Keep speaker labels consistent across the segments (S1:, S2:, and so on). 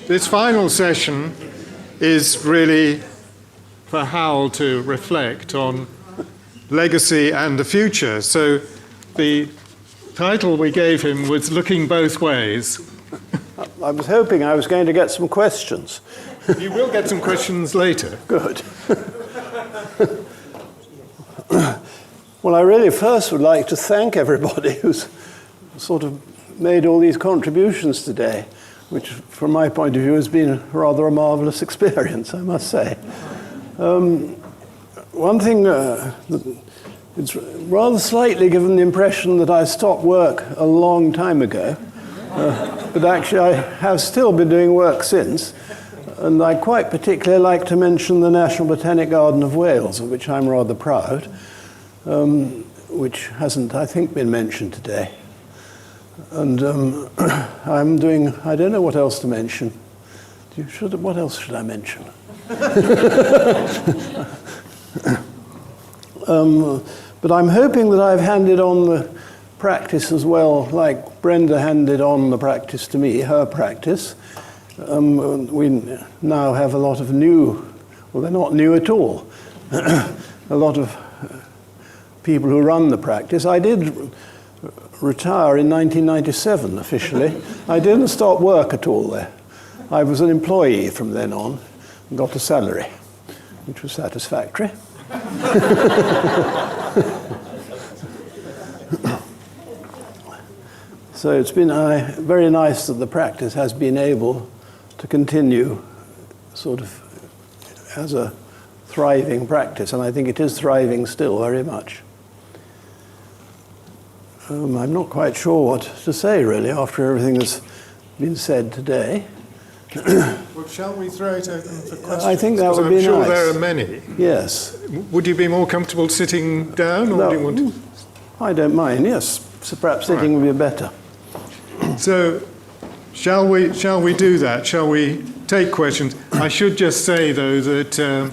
S1: this final session is really for Hal to reflect on legacy and the future. So the title we gave him was Looking Both Ways.
S2: I was hoping I was going to get some questions.
S1: You will get some questions later.
S2: Good. Well, I really first would like to thank everybody who's sort of made all these contributions today, which from my point of view has been rather a marvellous experience, I must say. One thing, it's rather slightly given the impression that I stopped work a long time ago, but actually I have still been doing work since, and I quite particularly like to mention the National Botanic Garden of Wales, of which I'm rather proud, which hasn't, I think, been mentioned today. And I'm doing, I don't know what else to mention. What else should I mention? But I'm hoping that I've handed on the practice as well, like Brenda handed on the practice to me, her practice. We now have a lot of new, well, they're not new at all, a lot of people who run the practice. I did retire in 1997 officially. I didn't stop work at all there. I was an employee from then on and got a salary, which was satisfactory. So it's been very nice that the practice has been able to continue sort of as a thriving practice, and I think it is thriving still very much. I'm not quite sure what to say, really, after everything that's been said today.
S1: Well, shall we throw it open for questions?
S2: I think that would be nice.
S1: I'm sure there are many.
S2: Yes.
S1: Would you be more comfortable sitting down, or do you want to?
S2: I don't mind, yes. So perhaps sitting would be better.
S1: So, shall we do that? Shall we take questions? I should just say, though, that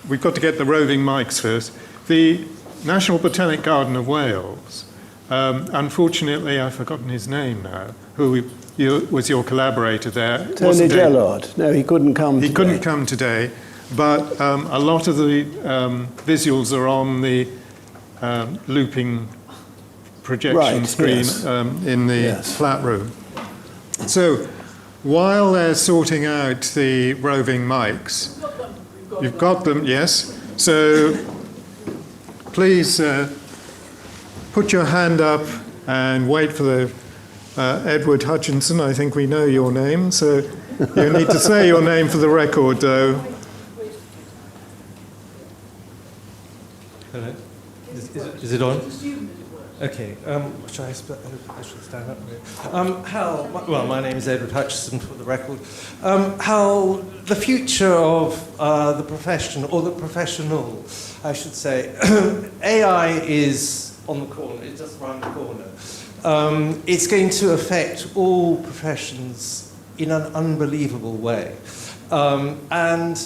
S1: we've got to get the roving mics first. The National Botanic Garden of Wales, unfortunately, I've forgotten his name now, who was your collaborator there.
S2: Tony Gellard. No, he couldn't come today.
S1: He couldn't come today, but a lot of the visuals are on the looping projection screen
S2: yes.
S1: In the flat room. So while they're sorting out the roving mics, you've got them, yes. So please put your hand up and wait for the Edward Hutchinson. I think we know your name, so you need to say your name for the record, though.
S3: Hello. Is it on? Okay. Should I should stand up? Hal, well, my name is Edward Hutchinson, for the record. Hal, the future of the profession, or the professional, I should say, AI is on the corner. It's just around the corner. It's going to affect all professions in an unbelievable way. And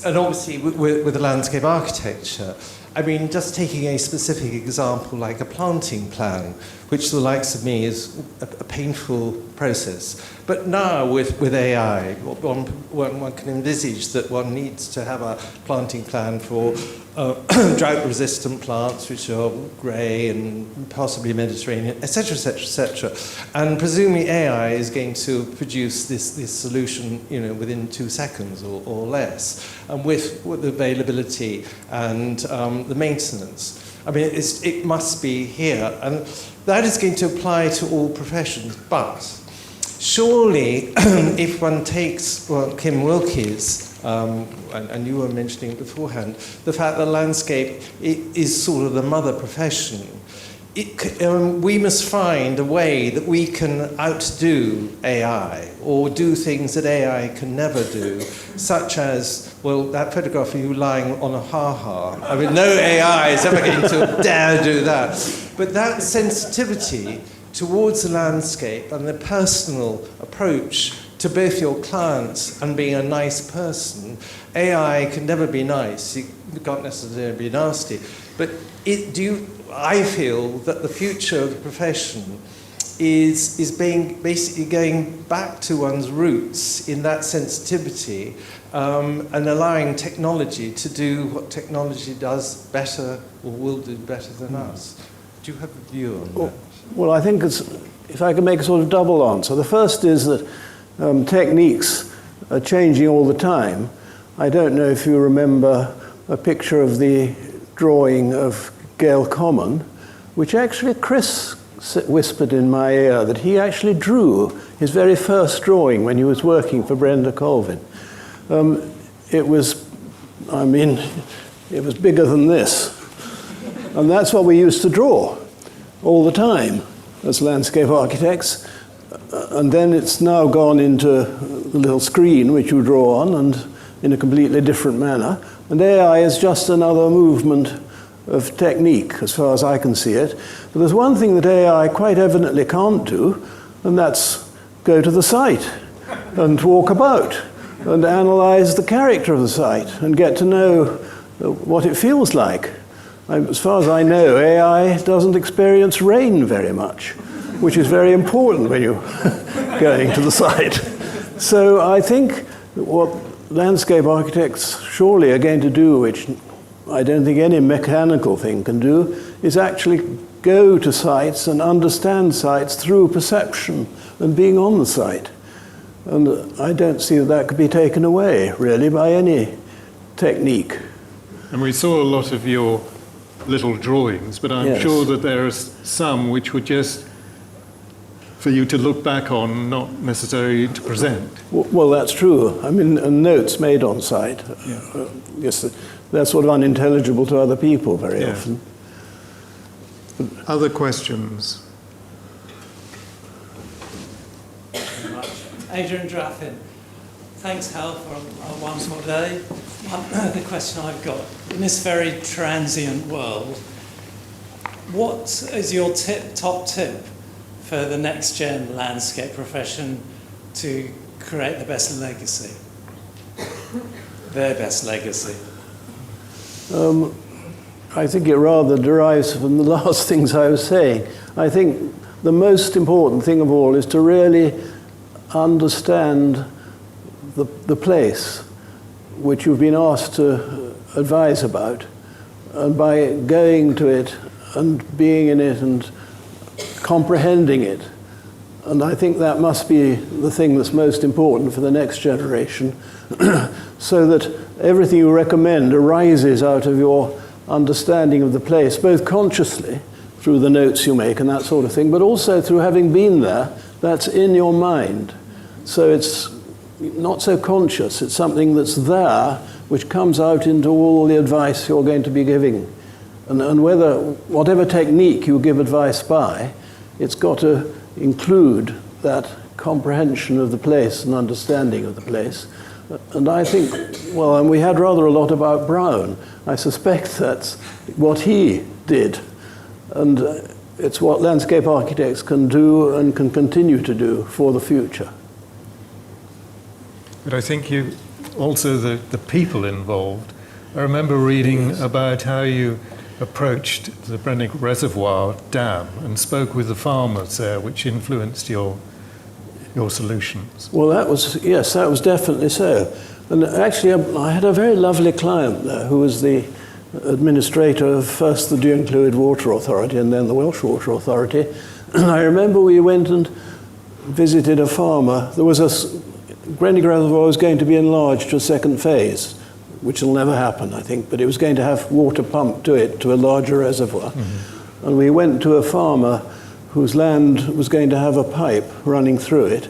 S3: obviously with the landscape architecture, I mean, just taking a specific example like a planting plan, which the likes of me is a painful process. But now with AI, one can envisage that one needs to have a planting plan for drought-resistant plants, which are grey and possibly Mediterranean, etc., etc., etc. And presumably AI is going to produce this solution, within 2 seconds or less, and with the availability and the maintenance. I mean, it must be here, and that is going to apply to all professions. But surely, if one takes Kim Wilkie's, and you were mentioning it beforehand, the fact that landscape is sort of the mother profession, we must find a way that we can outdo AI or do things that AI can never do, such as, well, that photograph of you lying on a ha-ha. I mean, no AI is ever going to dare do that. But that sensitivity towards the landscape and the personal approach to both your clients and being a nice person, AI can never be nice. You can't necessarily be nasty. But I feel that the future of the profession is being basically going back to one's roots in that sensitivity, and allowing technology to do what technology does better or will do better than us. Do you have a view on that?
S2: Well, I think if I can make a sort of double answer. The first is that techniques are changing all the time. I don't know if you remember a picture of the drawing of Gail Common, which actually Chris whispered in my ear that he actually drew his very first drawing when he was working for Brenda Colvin. It was bigger than this. And that's what we used to draw all the time as landscape architects. And then it's now gone into the little screen which you draw on, and in a completely different manner. And AI is just another movement of technique, as far as I can see it. But there's one thing that AI quite evidently can't do, and that's go to the site and walk about and analyze the character of the site and get to know what it feels like. As far as I know, AI doesn't experience rain very much, which is very important when you're going to the site. So I think what landscape architects surely are going to do, which I don't think any mechanical thing can do, is actually go to sites and understand sites through perception and being on the site. And I don't see that could be taken away, really, by any technique.
S1: And we saw a lot of your little drawings, but I'm sure that there are some which were just for you to look back on, not necessarily to present.
S2: Well, that's true. I mean, and notes made on site. Yes, they're sort of unintelligible to other people very often.
S1: Other questions?
S4: Thank you very much. Adrian Draffin. Thanks, Hal, for one more day. The question I've got, in this very transient world, what is your top tip for the next-gen landscape profession to create the best legacy? Their best legacy?
S2: I think it rather derives from the last things I was saying. I think the most important thing of all is to really understand the place which you've been asked to advise about, and by going to it and being in it and comprehending it. And I think that must be the thing that's most important for the next generation, so that everything you recommend arises out of your understanding of the place, both consciously through the notes you make and that sort of thing, but also through having been there, that's in your mind. So it's not so conscious, it's something that's there which comes out into all the advice you're going to be giving. And whatever technique you give advice by, it's got to include that comprehension of the place and understanding of the place. And I think, well, and we had rather a lot about Brown. I suspect that's what he did. And it's what landscape architects can do and can continue to do for the future.
S1: But I think you also the people involved. I remember reading about how you approached the Brenda Reservoir Dam and spoke with the farmers there, which influenced your solutions.
S2: Well, that was definitely so. And actually, I had a very lovely client there who was the administrator of first the Geoffrey Water Authority and then the Welsh Water Authority. And I remember we went and visited a farmer. There was Brenda Reservoir was going to be enlarged to a second phase, which will never happen, I think, but it was going to have water pumped to it to a larger reservoir. Mm-hmm. And we went to a farmer whose land was going to have a pipe running through it,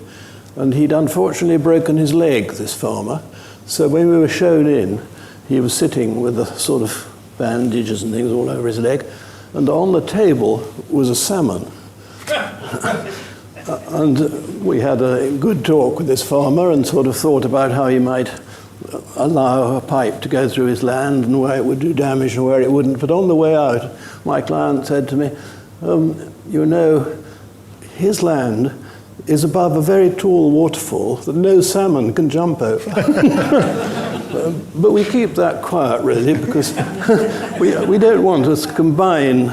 S2: and he'd unfortunately broken his leg, this farmer. So when we were shown in, he was sitting with a sort of bandages and things all over his leg, and on the table was a salmon. And we had a good talk with this farmer and sort of thought about how he might allow a pipe to go through his land and where it would do damage and where it wouldn't. But on the way out, my client said to me, you know, his land is above a very tall waterfall that no salmon can jump over. But we keep that quiet, really, because we don't want to combine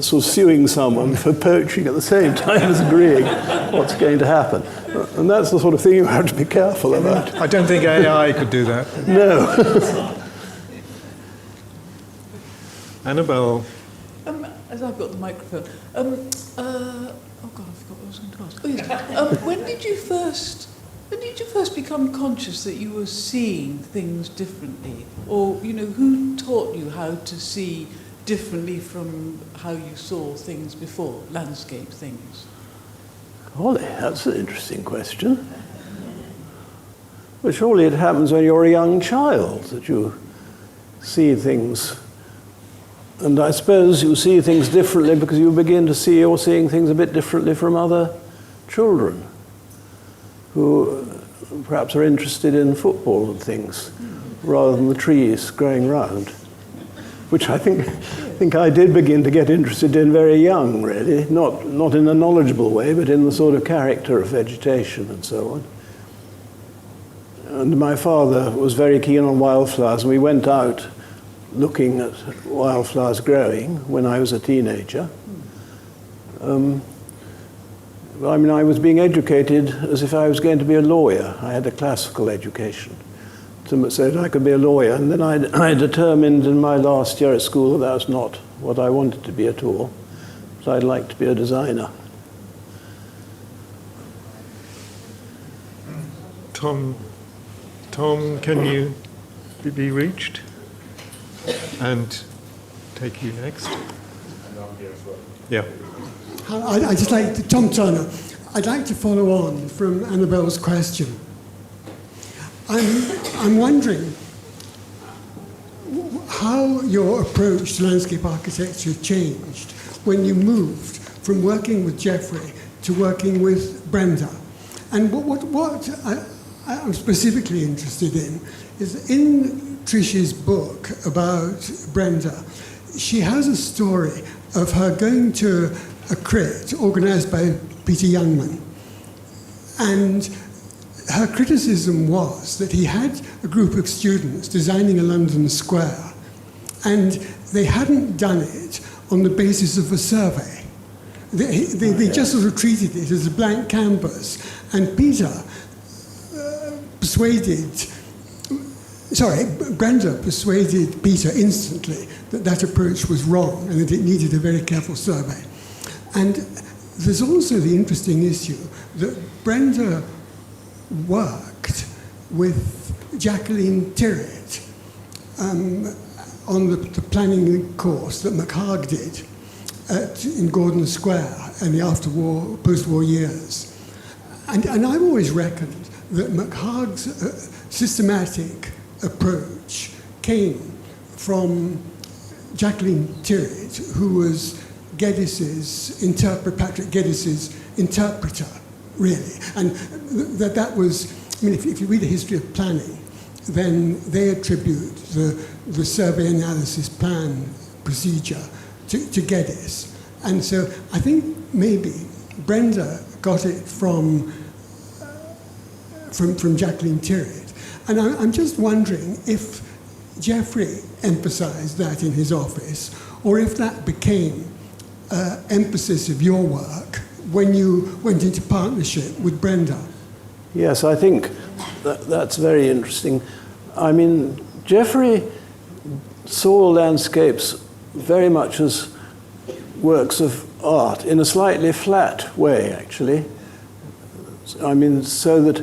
S2: sort of suing someone for poaching at the same time as agreeing what's going to happen. And that's the sort of thing you have to be careful about.
S1: I don't think AI could do that.
S2: No.
S1: Annabelle.
S5: As I've got the microphone. Oh God, I forgot what I was going to ask. Oh yes. When did you first become conscious that you were seeing things differently, or who taught you how to see differently from how you saw things before, landscape things?
S2: Golly, that's an interesting question. Well, surely it happens when you're a young child that you see things. And I suppose you see things differently because you begin to see you're seeing things a bit differently from other children who perhaps are interested in football and things rather than the trees growing round, which I think I did begin to get interested in very young, really, not in a knowledgeable way, but in the sort of character of vegetation and so on. And my father was very keen on wildflowers, and we went out looking at wildflowers growing when I was a teenager. I was being educated as if I was going to be a lawyer. I had a classical education, so that I could be a lawyer. And then I determined in my last year at school that was not what I wanted to be at all. So I'd like to be a designer.
S1: Tom, can you be reached? And take you next. Yeah.
S6: I'd just like to, Tom Turner, I'd like to follow on from Annabelle's question. I'm wondering how your approach to landscape architecture changed when you moved from working with Geoffrey to working with Brenda. And what I'm specifically interested in is in Trish's book about Brenda, she has a story of her going to a crit organised by Peter Youngman. And her criticism was that he had a group of students designing a London square, and they hadn't done it on the basis of a survey. They just sort of treated it as a blank canvas. And Brenda persuaded Peter instantly that that approach was wrong and that it needed a very careful survey. And there's also the interesting issue that Brenda worked with Jacqueline Tirrett on the planning course that McHarg did in Gordon Square in the post-war years. And I've always reckoned that McHarg's systematic approach came from Jacqueline Tirrett, who was Patrick Geddis's interpreter, really. And that was, if you read the history of planning, then they attribute the survey analysis plan procedure to Geddis. And so I think maybe Brenda got it from Jacqueline Tirrett. And I'm just wondering if Geoffrey emphasized that in his office, or if that became emphasis of your work when you went into partnership with Brenda.
S2: Yes, I think that's very interesting. I mean, Geoffrey saw landscapes very much as works of art in a slightly flat way, actually. I mean, so that,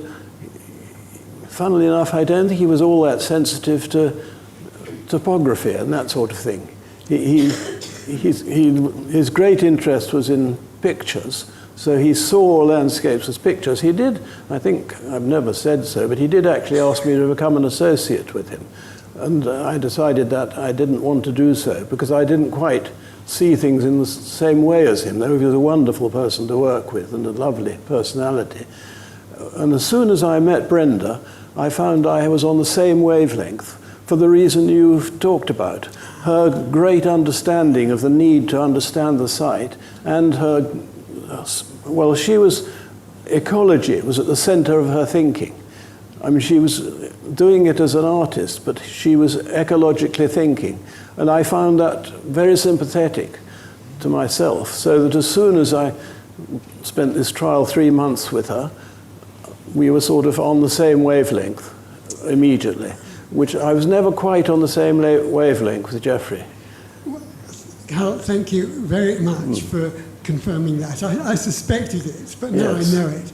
S2: funnily enough, I don't think he was all that sensitive to topography and that sort of thing. His great interest was in pictures, so he saw landscapes as pictures. He did, I think, I've never said so, but he did actually ask me to become an associate with him. And I decided that I didn't want to do so because I didn't quite see things in the same way as him, though he was a wonderful person to work with and a lovely personality. And as soon as I met Brenda, I found I was on the same wavelength for the reason you've talked about. Her great understanding of the need to understand the site, and ecology was at the center of her thinking. I mean, she was doing it as an artist, but she was ecologically thinking. And I found that very sympathetic to myself, so that as soon as I spent this trial 3 months with her, we were sort of on the same wavelength immediately, which I was never quite on the same wavelength with Geoffrey.
S6: Carl, thank you very much for confirming that. I suspected it, but now
S2: Yes.
S6: I know it.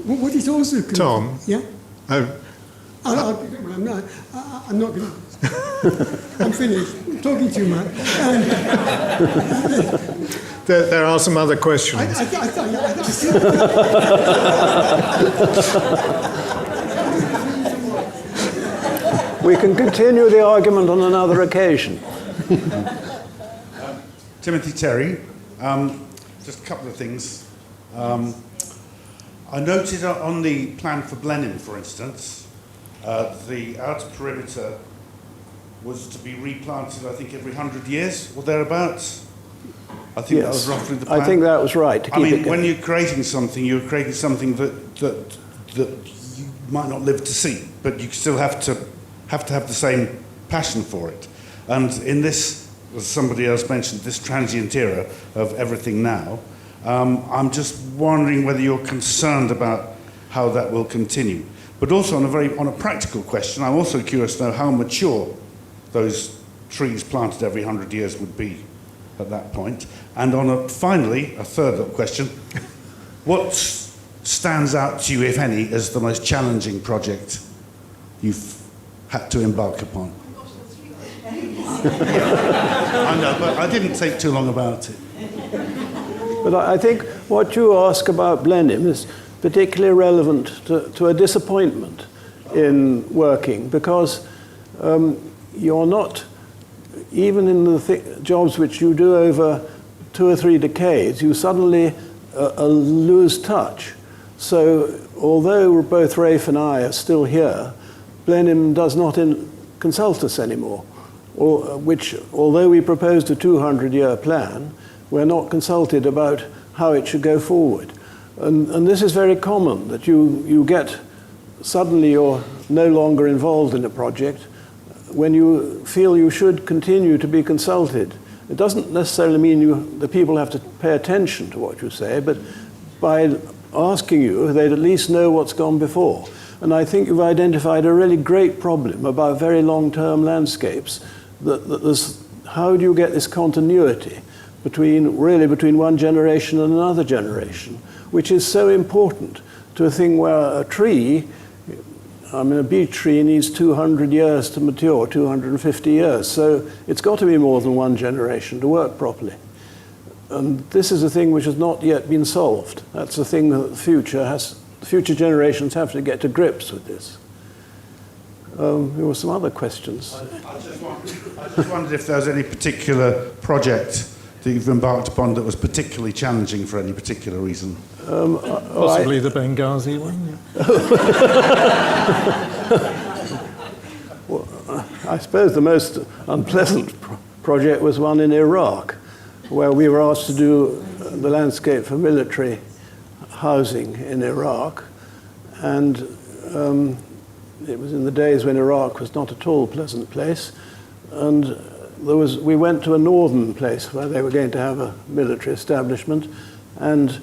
S6: What is also
S1: Tom?
S6: Yeah?
S1: Oh,
S6: I'm not going to... I'm finished. I'm talking too much.
S1: there are some other questions.
S2: We can continue the argument on another occasion.
S7: Timothy Terry, just a couple of things. I noted on the plan for Blenheim, for instance, the outer perimeter was to be replanted, I think, every 100 years or thereabouts. I think that was roughly the plan.
S2: I think that was right. To keep it going.
S7: when you're creating something, you're creating something that you might not live to see, but you still have to have the same passion for it. And in this, as somebody else mentioned, this transient era of everything now, I'm just wondering whether you're concerned about how that will continue. But also on a practical question, I'm also curious to know how mature those trees planted every 100 years would be at that point. And finally, a third little question, what stands out to you, if any, as the most challenging project you've had to embark upon? I know, but I didn't take too long about it.
S2: But I think what you ask about Blenheim is particularly relevant to a disappointment in working, because you're not, even in the jobs which you do over 2 or 3 decades, you suddenly lose touch. So although both Rafe and I are still here, Blenheim does not consult us anymore, which, although we proposed a 200-year plan, we're not consulted about how it should go forward. And this is very common, that you get, suddenly you're no longer involved in a project when you feel you should continue to be consulted. It doesn't necessarily mean the people have to pay attention to what you say, but by asking you, they'd at least know what's gone before. And I think you've identified a really great problem about very long-term landscapes. How do you get this continuity between one generation and another generation, which is so important to a thing where a tree, I mean, a beech tree needs 200 years to mature, 250 years. So it's got to be more than one generation to work properly. And this is a thing which has not yet been solved. That's a thing that the future generations have to get to grips with this. There were some other questions.
S7: I just wondered if there was any particular project that you've embarked upon that was particularly challenging for any particular reason.
S1: Possibly the Benghazi one.
S2: Well, I suppose the most unpleasant project was one in Iraq, where we were asked to do the landscape for military housing in Iraq. And it was in the days when Iraq was not at all a pleasant place. And we went to a northern place where they were going to have a military establishment, and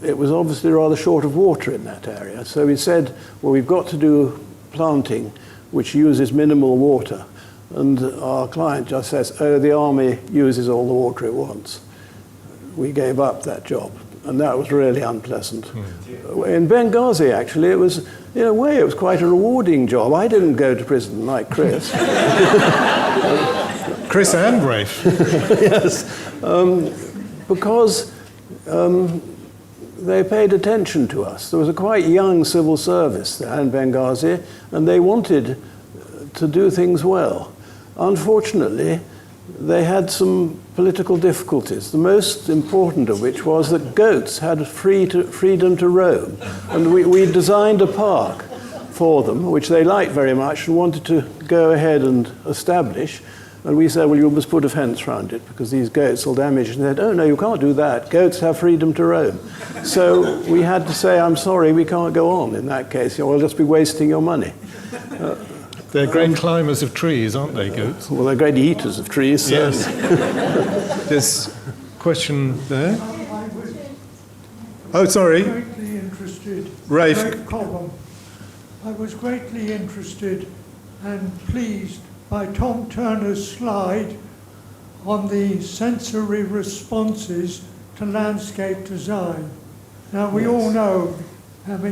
S2: it was obviously rather short of water in that area. So we said, well, we've got to do planting which uses minimal water. And our client just says, oh, the army uses all the water it wants. We gave up that job, and that was really unpleasant. In Benghazi, actually, it was, in a way, it was quite a rewarding job. I didn't go to prison like Chris.
S1: Chris and Rafe.
S2: Yes, because they paid attention to us. There was a quite young civil service there in Benghazi, and they wanted to do things well. Unfortunately, they had some political difficulties, the most important of which was that goats had freedom to roam. And we designed a park for them, which they liked very much and wanted to go ahead and establish. And we said, well, you must put a fence around it because these goats will damage it. And they said, oh, no, you can't do that. Goats have freedom to roam. So we had to say, I'm sorry, we can't go on in that case. We'll just be wasting your money.
S1: They're great climbers of trees, aren't they, goats?
S2: Well, they're great eaters of trees.
S1: Yes. There's a question there. Oh, sorry.
S8: Greatly interested.
S1: Rafe.
S8: Colvin. I was greatly interested and pleased by Tom Turner's slide on the sensory responses to landscape design. Now, we all know,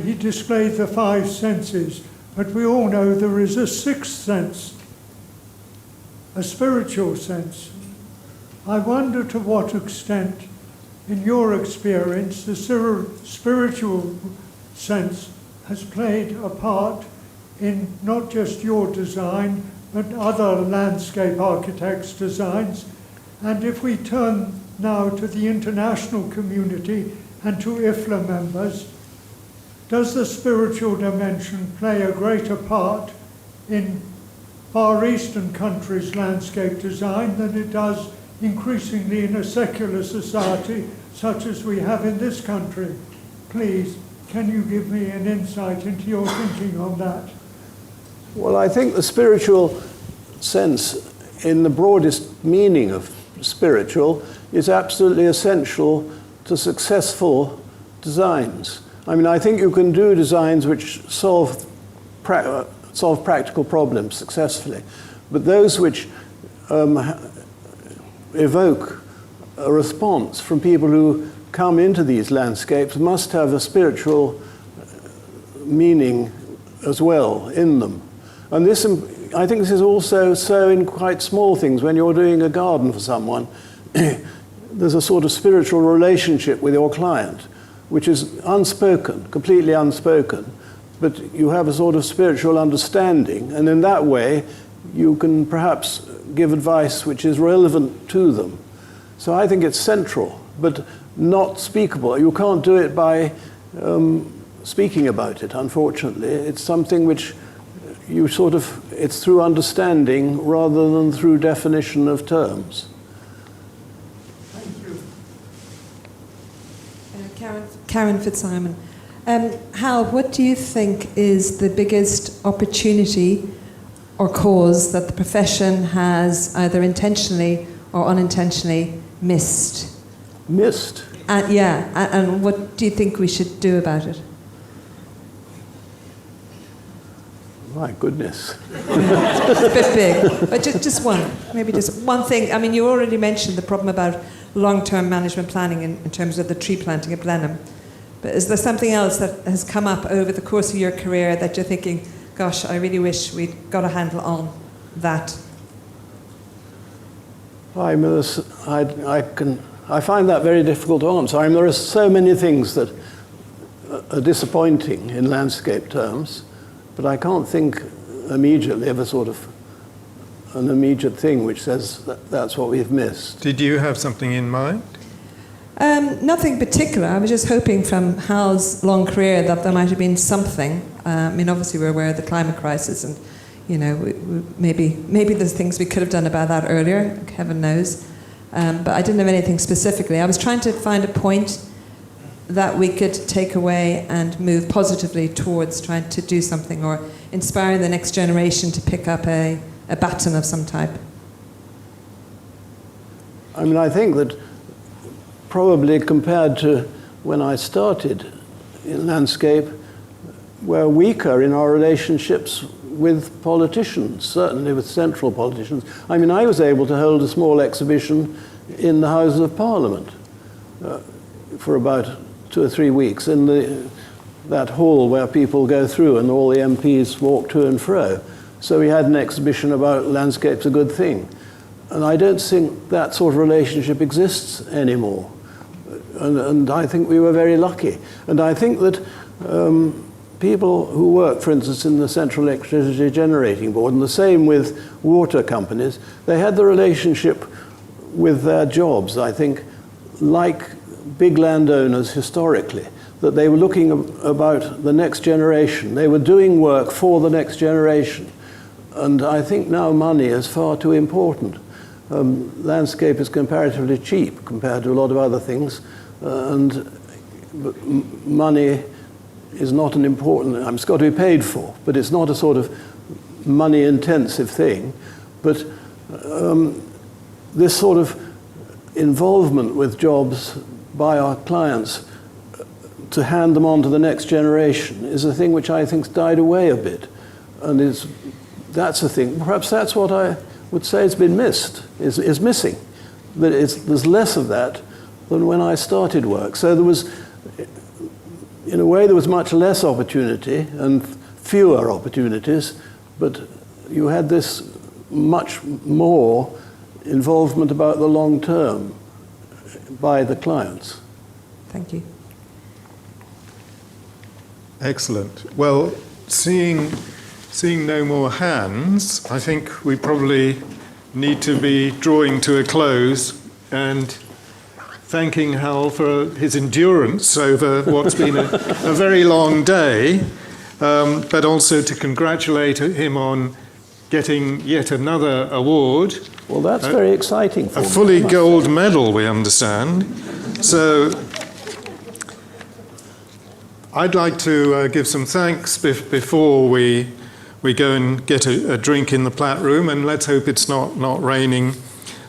S8: he displayed the 5 senses, but we all know there is a 6th sense, a spiritual sense. I wonder to what extent, in your experience, the spiritual sense has played a part in not just your design, but other landscape architects' designs. And if we turn now to the international community and to IFLA members, does the spiritual dimension play a greater part in Far Eastern countries' landscape design than it does increasingly in a secular society such as we have in this country? Please, can you give me an insight into your thinking on that?
S2: Well, I think the spiritual sense, in the broadest meaning of spiritual, is absolutely essential to successful designs. I mean, I think you can do designs which solve practical problems successfully, but those which evoke a response from people who come into these landscapes must have a spiritual meaning as well in them. And this, I think this is also so in quite small things. When you're doing a garden for someone, there's a sort of spiritual relationship with your client, which is unspoken, completely unspoken, but you have a sort of spiritual understanding, and in that way you can perhaps give advice which is relevant to them. So I think it's central, but not speakable. You can't do it by speaking about it, unfortunately. It's something which you sort of, it's through understanding rather than through definition of terms.
S9: Karen Fitzsimon. Hal, what do you think is the biggest opportunity or cause that the profession has either intentionally or unintentionally missed?
S2: Missed?
S9: And what do you think we should do about it?
S2: My goodness.
S9: It's a bit big, but just one, maybe just one thing. I mean, you already mentioned the problem about long-term management planning in terms of the tree planting at Blenheim. But is there something else that has come up over the course of your career that you're thinking, gosh, I really wish we'd got a handle on that?
S2: I find that very difficult to answer. I mean, there are so many things that are disappointing in landscape terms, but I can't think immediately of a sort of an immediate thing which says that that's what we've missed.
S1: Did you have something in mind?
S9: Nothing particular. I was just hoping from Hal's long career that there might have been something. I mean, obviously we're aware of the climate crisis, and you know, maybe there's things we could have done about that earlier. Heaven knows. But I didn't have anything specifically. I was trying to find a point that we could take away and move positively towards trying to do something or inspire the next generation to pick up a baton of some type.
S2: I mean, I think that probably compared to when I started in landscape, we're weaker in our relationships with politicians, certainly with central politicians. I mean, I was able to hold a small exhibition in the Houses of Parliament for about 2 or 3 weeks in that hall where people go through and all the MPs walk to and fro. So we had an exhibition about landscape's a good thing. And I don't think that sort of relationship exists anymore. And I think we were very lucky. And I think that people who work, for instance, in the Central Electricity Generating Board, and the same with water companies, they had the relationship with their jobs, I think, like big landowners historically, that they were looking about the next generation. They were doing work for the next generation. And I think now money is far too important. landscape is comparatively cheap compared to a lot of other things, and money is not an important, it's got to be paid for, but it's not a sort of money-intensive thing. But this sort of involvement with jobs by our clients to hand them on to the next generation is a thing which I think's died away a bit, and that's a thing. Perhaps that's what I would say has been missed, is missing. That there's less of that than when I started work. So there was, in a way, there was much less opportunity and fewer opportunities, but you had this much more involvement about the long term by the clients.
S9: Thank you.
S1: Excellent. Well, seeing no more hands, I think we probably need to be drawing to a close and thanking Hal for his endurance over what's been a very long day, but also to congratulate him on getting yet another award.
S2: Well, that's very exciting for me.
S1: A fully gold medal, we understand. So I'd like to give some thanks before we go and get a drink in the Platt Room, and let's hope it's not raining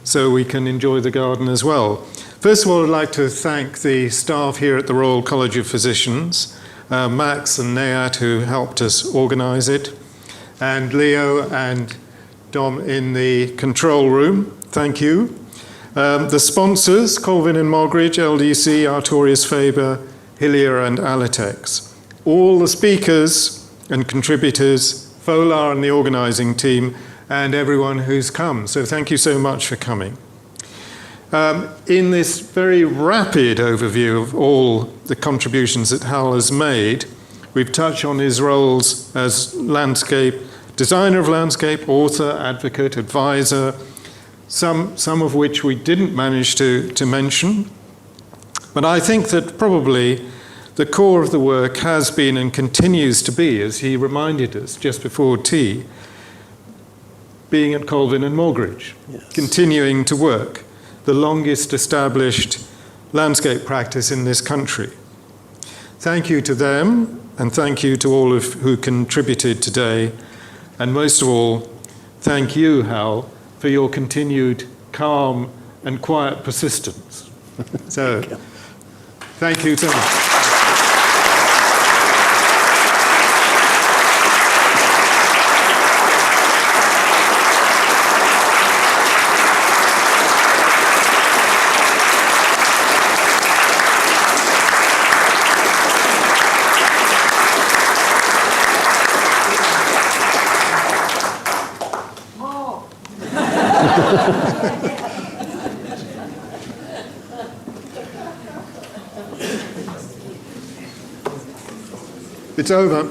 S1: so we can enjoy the garden as well. First of all, I'd like to thank the staff here at the Royal College of Physicians, Max and Nayat, who helped us organise it, and Leo and Dom in the control room. Thank you. The sponsors, Colvin and Moggridge, LDC, Artorius Faber, Hillier and Alitex. All the speakers and contributors, Folar and the organising team, and everyone who's come. So thank you so much for coming. In this very rapid overview of all the contributions that Hal has made, we've touched on his roles as landscape, designer of landscape, author, advocate, advisor, some of which we didn't manage to mention. But I think that probably the core of the work has been and continues to be, as he reminded us just before tea, being at Colvin and Moggridge, yes, continuing to work, the longest established landscape practice in this country. Thank you to them, and thank you to all who contributed today, and most of all, thank you, Hal, for your continued calm and quiet persistence. So, thank you so much. It's over.